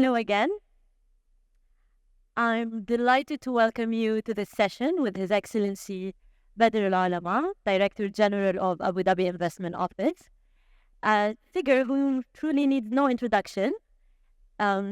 Hello again. I'm delighted to welcome you to this session with His Excellency Badr Al-Olama, Director General of Abu Dhabi Investment Office, a figure who truly needs no introduction.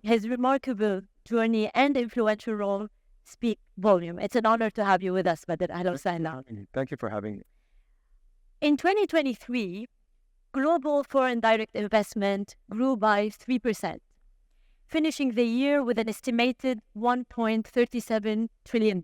His remarkable journey and influential role speak volume. It's an honor to have you with us, Badr. Ahlan wa sahlan. Thank you for having me. In 2023, global foreign direct investment grew by 3%, finishing the year with an estimated $1.37 trillion.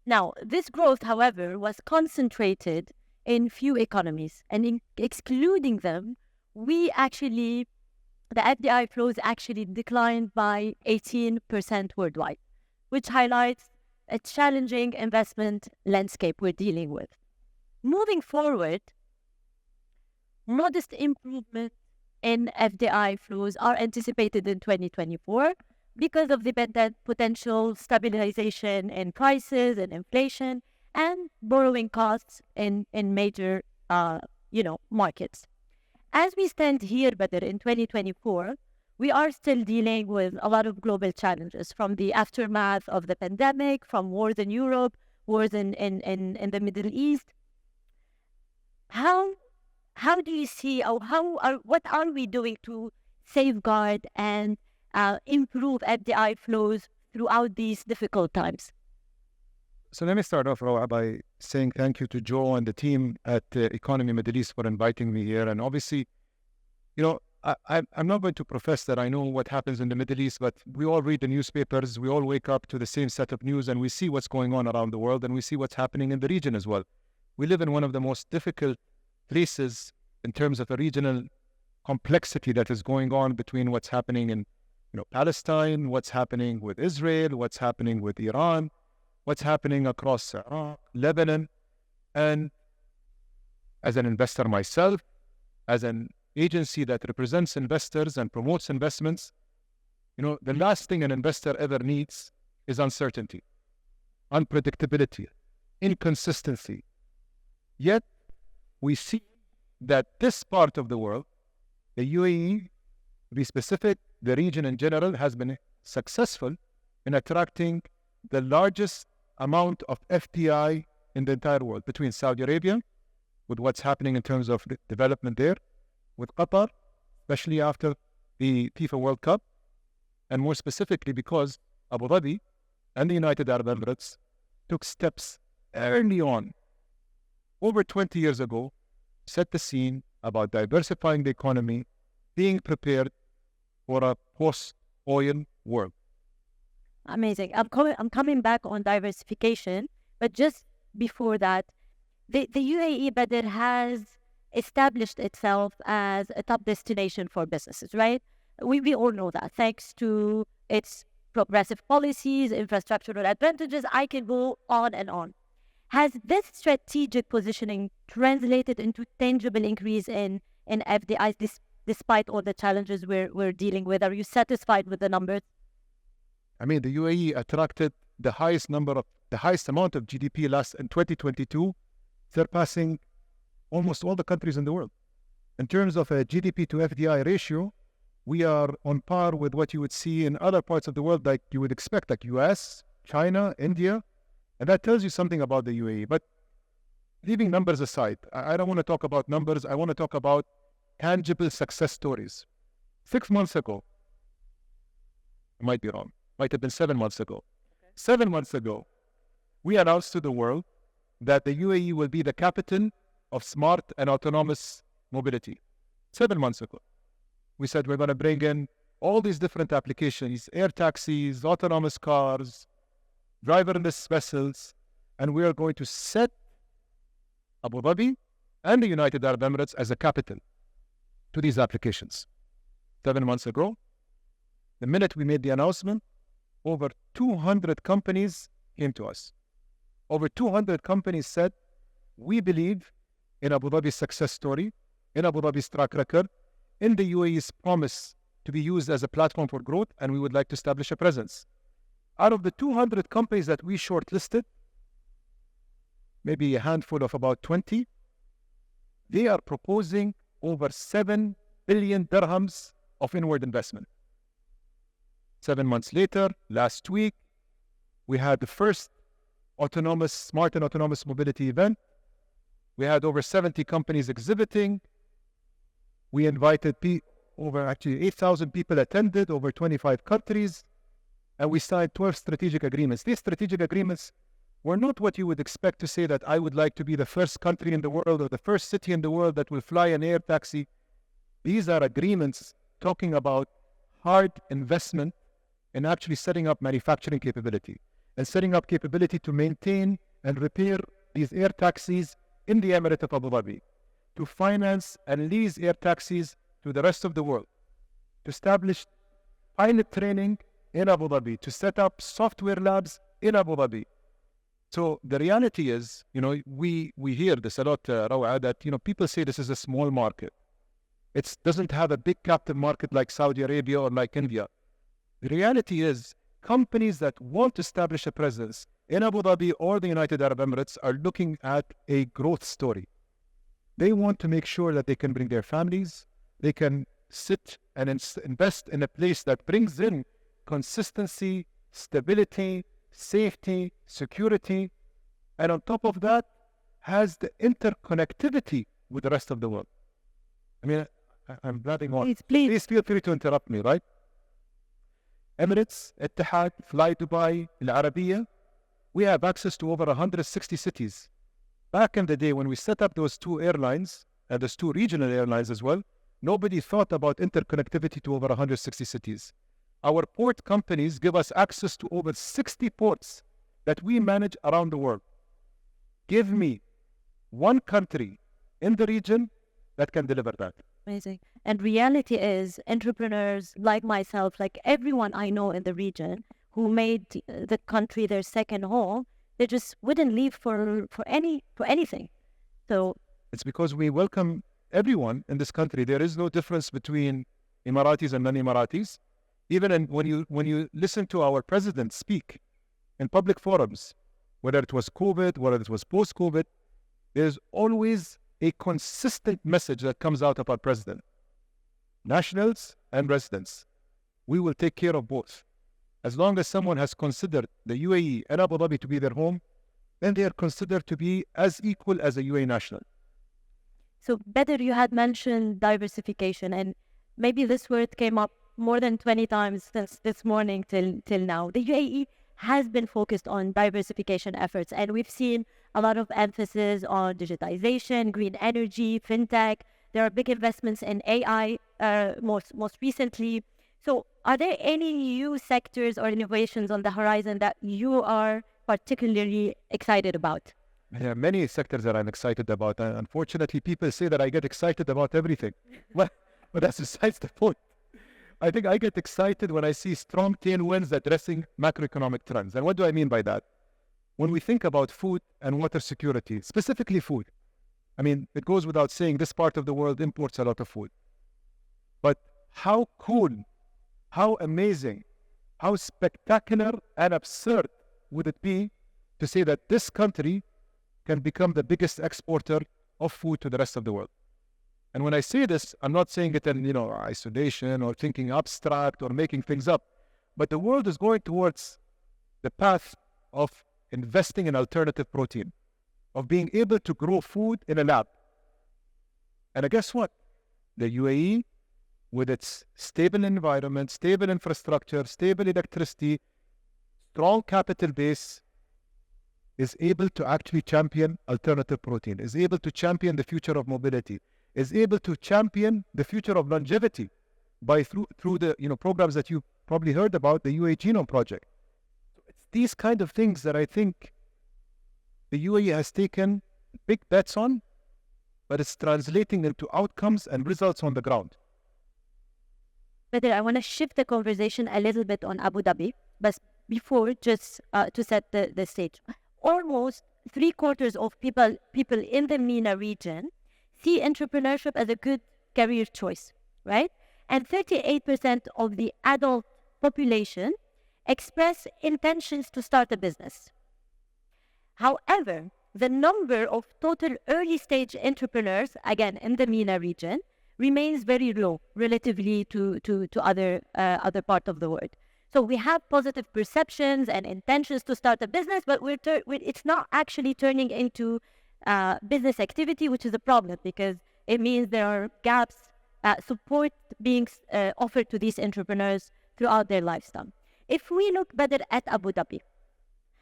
Now, this growth, however, was concentrated in few economies, and in excluding them, the FDI flows actually declined by 18% worldwide, which highlights a challenging investment landscape we're dealing with. Moving forward, modest improvement in FDI flows are anticipated in 2024 because of the potential stabilization in prices and inflation and borrowing costs in major markets. As we stand here, Badr, in 2024, we are still dealing with a lot of global challenges, from the aftermath of the pandemic, from wars in Europe, wars in the Middle East. How do you see, or what are we doing to safeguard and improve FDI flows throughout these difficult times? So let me start off, Roa, by saying thank you to Joe and the team at Economy Middle East for inviting me here. And obviously, I'm not going to profess that I know what happens in the Middle East, but we all read the newspapers, we all wake up to the same set of news, and we see what's going on around the world, and we see what's happening in the region as well. We live in one of the most difficult places in terms of a regional complexity that is going on between what's happening in Palestine, what's happening with Israel, what's happening with Iran, what's happening across Iraq, Lebanon. And as an investor myself, as an agency that represents investors and promotes investments, the last thing an investor ever needs is uncertainty, unpredictability, inconsistency. Yet, we see that this part of the world, the UAE, to be specific, the region in general, has been successful in attracting the largest amount of FDI in the entire world, between Saudi Arabia, with what's happening in terms of development there, with Qatar, especially after the FIFA World Cup, and more specifically because Abu Dhabi and the United Arab Emirates took steps early on, over 20 years ago, set the scene about diversifying the economy, being prepared for a post-oil world. Amazing. I'm coming back on diversification, but just before that, the UAE, Badr, has established itself as a top destination for businesses, right? We all know that, thanks to its progressive policies, infrastructural advantages. I can go on and on. Has this strategic positioning translated into tangible increase in FDIs despite all the challenges we're dealing with? Are you satisfied with the numbers? I mean, the UAE attracted the highest amount of GDP in 2022, surpassing almost all the countries in the world. In terms of a GDP to FDI ratio, we are on par with what you would see in other parts of the world, like you would expect, like US, China, India. And that tells you something about the UAE. But leaving numbers aside, I don't want to talk about numbers. I want to talk about tangible success stories. 6 months ago, I might be wrong, might have been 7 months ago. Okay. 7 months ago, we announced to the world that the UAE will be the capital of smart and autonomous mobility. 7 months ago. We said we're going to bring in all these different applications, air taxis, autonomous cars, driverless vessels, and we are going to set Abu Dhabi and the United Arab Emirates as a capital to these applications. 7 months ago, the minute we made the announcement, over 200 companies came to us. Over 200 companies said, we believe in Abu Dhabi's success story, in Abu Dhabi's track record, in the UAE's promise to be used as a platform for growth, and we would like to establish a presence. Out of the 200 companies that we shortlisted, maybe a handful of about 20, they are proposing over 7 billion dirhams of inward investment. 7 months later, last week, we had the first smart and autonomous mobility event. We had over 70 companies exhibiting. We invited over 8,000 people attended, over 25 countries, and we signed 12 strategic agreements. These strategic agreements were not what you would expect to say that I would like to be the first country in the world or the first city in the world that will fly an air taxi. These are agreements talking about hard investment in actually setting up manufacturing capability and setting up capability to maintain and repair these air taxis in the Emirate of Abu Dhabi, to finance and lease air taxis to the rest of the world, to establish pilot training in Abu Dhabi, to set up software labs in Abu Dhabi. So the reality is, we hear this a lot, Rawa, that, people say this is a small market. It doesn't have a big captive market like Saudi Arabia or like India. The reality is, companies that want to establish a presence in Abu Dhabi or the United Arab Emirates are looking at a growth story. They want to make sure that they can bring their families, they can sit and invest in a place that brings in consistency, stability, safety, security, and on top of that, has the interconnectivity with the rest of the world. I mean, I'm blabbing on. Please feel free to interrupt me, right? Emirates, Etihad, Fly Dubai, Al Arabiya, we have access to over 160 cities. Back in the day when we set up those two airlines, and those two regional airlines as well, nobody thought about interconnectivity to over 160 cities. Our port companies give us access to over 60 ports that we manage around the world. Give me one country in the region that can deliver that. Amazing. And reality is, entrepreneurs like myself, like everyone I know in the region who made the country their second home, they just wouldn't leave for anything. So it's because we welcome everyone in this country. There is no difference between Emiratis and non-Emiratis. Even when you listen to our president speak in public forums, whether it was COVID, whether it was post-COVID, there's always a consistent message that comes out of our president. Nationals and residents, we will take care of both. As long as someone has considered the UAE and Abu Dhabi to be their home, then they are considered to be as equal as a UAE national. So, Badr, you had mentioned diversification, and maybe this word came up more than 20 times since this morning till now. The UAE has been focused on diversification efforts, and we've seen a lot of emphasis on digitization, green energy, fintech. There are big investments in AI most recently. So are there any new sectors or innovations on the horizon that you are particularly excited about? There are many sectors that I'm excited about. Unfortunately, people say that I get excited about everything. But that's besides the point. I think I get excited when I see strong tailwinds addressing macroeconomic trends. And what do I mean by that? When we think about food and water security, specifically food, I mean, it goes without saying this part of the world imports a lot of food. But how cool, how amazing, how spectacular and absurd would it be to say that this country can become the biggest exporter of food to the rest of the world? And when I say this, I'm not saying it in, isolation or thinking abstract or making things up. But the world is going towards the path of investing in alternative protein, of being able to grow food in a lab. And guess what? The UAE, with its stable environment, stable infrastructure, stable electricity, strong capital base, is able to actually champion alternative protein, is able to champion the future of mobility, is able to champion the future of longevity through the programs that you probably heard about, the UAE Genome Project. So it's these kind of things that I think the UAE has taken big bets on, but it's translating into outcomes and results on the ground. Badr, I want to shift the conversation a little bit on Abu Dhabi, but before, just to set the stage. Almost 3/4 of people in the MENA region see entrepreneurship as a good career choice, right? And 38% of the adult population express intentions to start a business. However, the number of total early-stage entrepreneurs, again, in the MENA region, remains very low relatively to other part of the world. So we have positive perceptions and intentions to start a business, but it's not actually turning into business activity, which is a problem because it means there are gaps, support being offered to these entrepreneurs throughout their lifetime. If we look better at Abu Dhabi,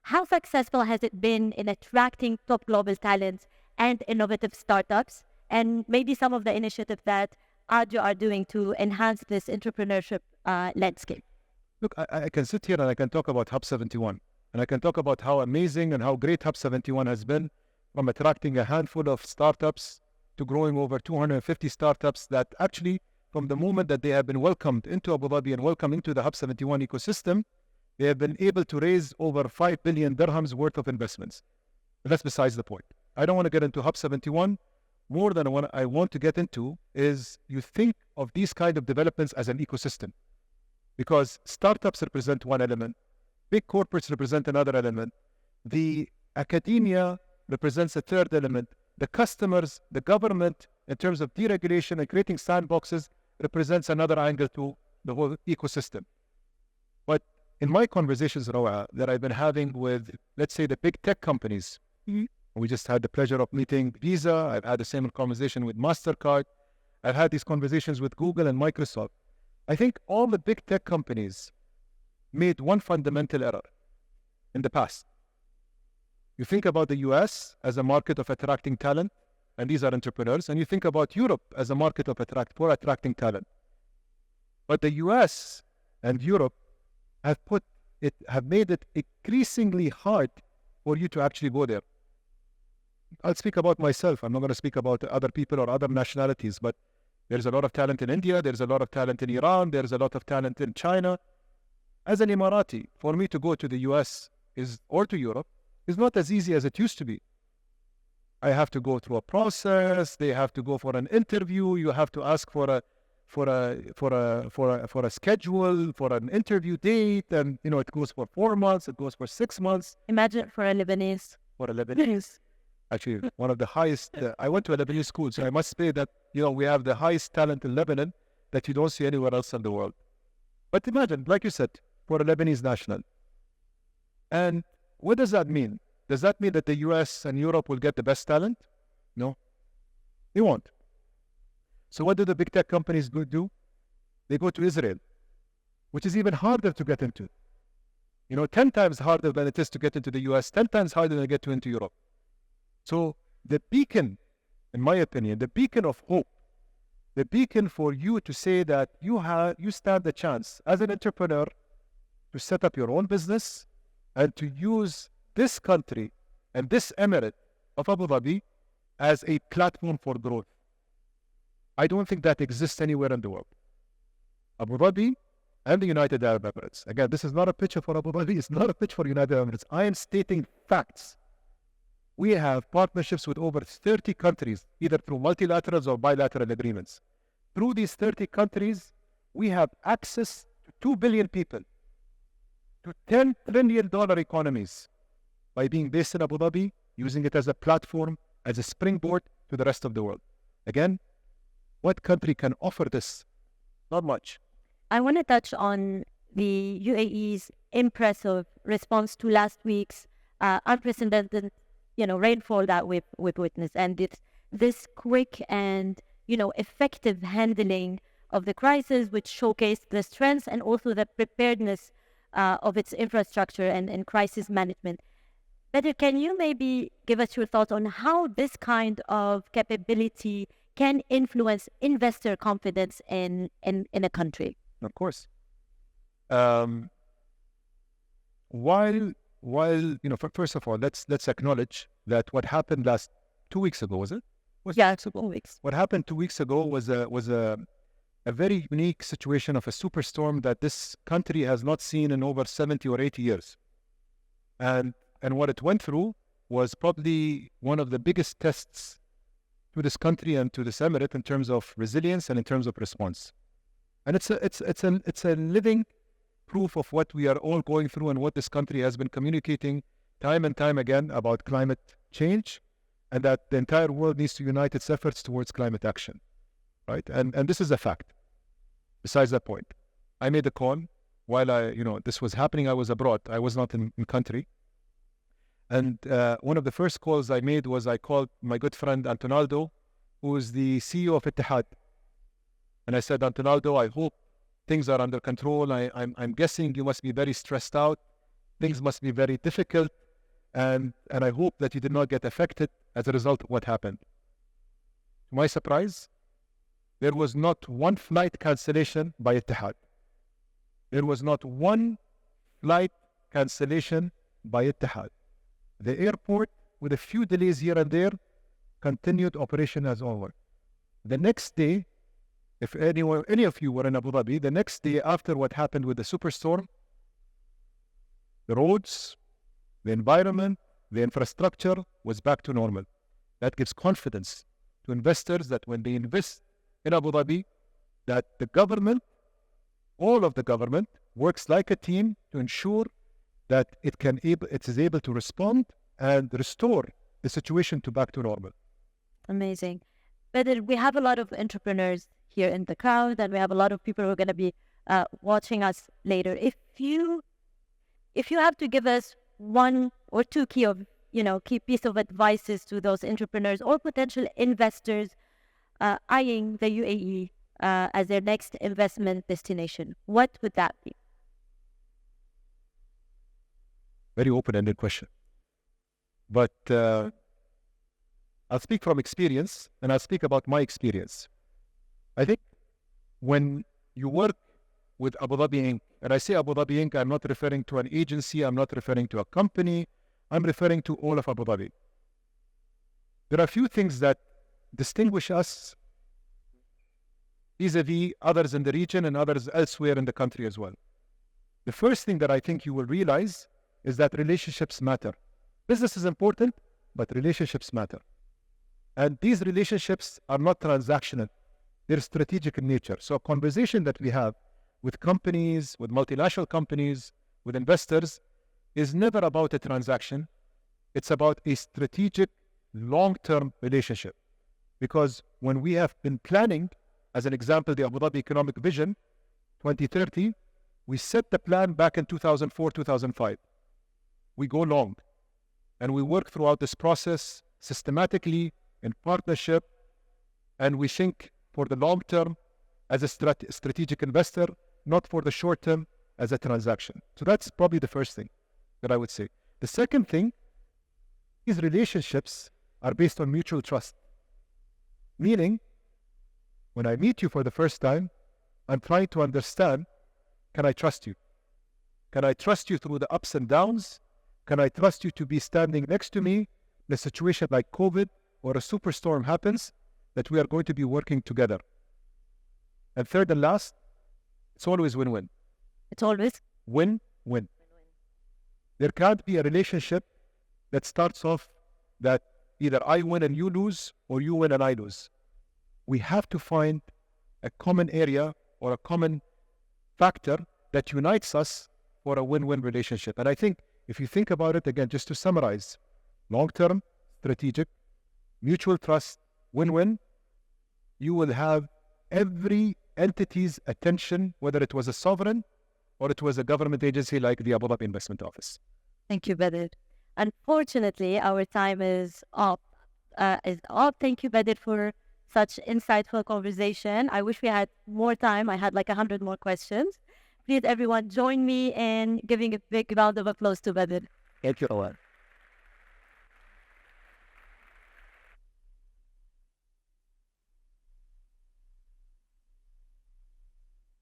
how successful has it been in attracting top global talents and innovative startups, and maybe some of the initiatives that Adjo are doing to enhance this entrepreneurship landscape? Look, I can sit here and I can talk about Hub 71, and I can talk about how amazing and how great Hub 71 has been, from attracting a handful of startups to growing over 250 startups that actually, from the moment that they have been welcomed into Abu Dhabi and welcomed into the Hub 71 ecosystem, they have been able to raise over 5 billion dirhams worth of investments. But that's besides the point. I don't want to get into Hub 71. More than what I want to get into is you think of these kind of developments as an ecosystem, because startups represent one element, big corporates represent another element, the academia represents a third element, the customers, the government, in terms of deregulation and creating sandboxes, represents another angle to the whole ecosystem. But in my conversations, Rawa, that I've been having with, let's say, the big tech companies, we just had the pleasure of meeting Visa. I've had the same conversation with MasterCard. I've had these conversations with Google and Microsoft. I think all the big tech companies made one fundamental error in the past. You think about the US as a market of attracting talent, and these are entrepreneurs, and you think about Europe as a market of attracting talent. But the US and Europe have made it increasingly hard for you to actually go there. I'll speak about myself. I'm not going to speak about other people or other nationalities, but there's a lot of talent in India, there's a lot of talent in Iran, there's a lot of talent in China. As an Emirati, for me to go to the US or to Europe is not as easy as it used to be. I have to go through a process, they have to go for an interview, you have to ask for a schedule, for an interview date, and it goes for 4 months, it goes for 6 months. Imagine for a Lebanese. For a Lebanese. Actually, one of the highest, I went to a Lebanese school, so I must say that, we have the highest talent in Lebanon that you don't see anywhere else in the world. But imagine, like you said, for a Lebanese national. And what does that mean? Does that mean that the US and Europe will get the best talent? No, they won't. So what do the big tech companies do? They go to Israel, which is even harder to get into. 10 times harder than it is to get into the US, 10 times harder than to get into Europe. So the beacon, in my opinion, the beacon of hope, the beacon for you to say that you stand a chance as an entrepreneur to set up your own business and to use this country and this emirate of Abu Dhabi as a platform for growth. I don't think that exists anywhere in the world. Abu Dhabi and the United Arab Emirates. Again, this is not a pitch for Abu Dhabi. It's not a pitch for United Arab Emirates. I am stating facts. We have partnerships with over 30 countries, either through multilaterals or bilateral agreements. Through these 30 countries, we have access to 2 billion people, to $10 trillion economies by being based in Abu Dhabi, using it as a platform, as a springboard to the rest of the world. Again, what country can offer this? Not much. I want to touch on the UAE's impressive response to last week's unprecedented rainfall that we've witnessed, and this quick and effective handling of the crisis, which showcased the strengths and also the preparedness of its infrastructure and crisis management. Badr, can you maybe give us your thoughts on how this kind of capability can influence investor confidence in a country? Of course. First of all, let's acknowledge that what happened 2 weeks ago, was it? 2 weeks. What happened 2 weeks ago was a very unique situation of a superstorm that this country has not seen in over 70 or 80 years. And what it went through was probably one of the biggest tests to this country and to this emirate in terms of resilience and in terms of response. And it's a living proof of what we are all going through and what this country has been communicating time and time again about climate change, and that the entire world needs to unite its efforts towards climate action, right? And this is a fact. Besides that point, I made a call while this was happening, I was abroad. I was not in country. And one of the first calls I made was I called my good friend Antonaldo, who is the CEO of Ittihad. And I said, Antonaldo, I hope things are under control. I'm guessing you must be very stressed out. Things must be very difficult. And I hope that you did not get affected as a result of what happened. To my surprise, there was not one flight cancellation by Ittihad. There was not one flight cancellation by Ittihad. The airport, with a few delays here and there, continued operation as normal. The next day, if any of you were in Abu Dhabi, the next day after what happened with the superstorm, the roads, the environment, the infrastructure was back to normal. That gives confidence to investors that when they invest in Abu Dhabi, that the government, all of the government, works like a team to ensure that it is able to respond and restore the situation back to normal. Amazing. But we have a lot of entrepreneurs here in the crowd, and we have a lot of people who are going to be watching us later. If you have to give us one or two key piece of advices to those entrepreneurs or potential investors eyeing the UAE as their next investment destination, what would that be? Very open-ended question. But I'll speak from experience, and I'll speak about my experience. I think when you work with Abu Dhabi Inc., and I say Abu Dhabi Inc., I'm not referring to an agency, I'm not referring to a company, I'm referring to all of Abu Dhabi. There are a few things that distinguish us vis-a-vis others in the region and others elsewhere in the country as well. The first thing that I think you will realize is that relationships matter. Business is important, but relationships matter. And these relationships are not transactional. They're strategic in nature. So a conversation that we have with companies, with multinational companies, with investors, is never about a transaction. It's about a strategic, long-term relationship. Because when we have been planning, as an example, the Abu Dhabi Economic Vision 2030, we set the plan back in 2004, 2005. We go long, and we work throughout this process systematically, in partnership, and we think for the long term as a strategic investor, not for the short term as a transaction. So that's probably the first thing that I would say. The second thing, these relationships are based on mutual trust. Meaning, when I meet you for the first time, I'm trying to understand, can I trust you? Can I trust you through the ups and downs? Can I trust you to be standing next to me in a situation like COVID or a superstorm happens, that we are going to be working together? And third and last, it's always win-win. It's always win-win. There can't be a relationship that starts off that either I win and you lose, or you win and I lose. We have to find a common area or a common factor that unites us for a win-win relationship. And I think if you think about it, again, just to summarize, long-term, strategic, mutual trust, win-win, you will have every entity's attention, whether it was a sovereign or it was a government agency like the Abu Dhabi Investment Office. Thank you, Badr. Unfortunately, our time is up. Thank you, Badr, for such insightful conversation. I wish we had more time. I had like 100 more questions. Please, everyone, join me in giving a big round of applause to Badr. Thank you, Awad.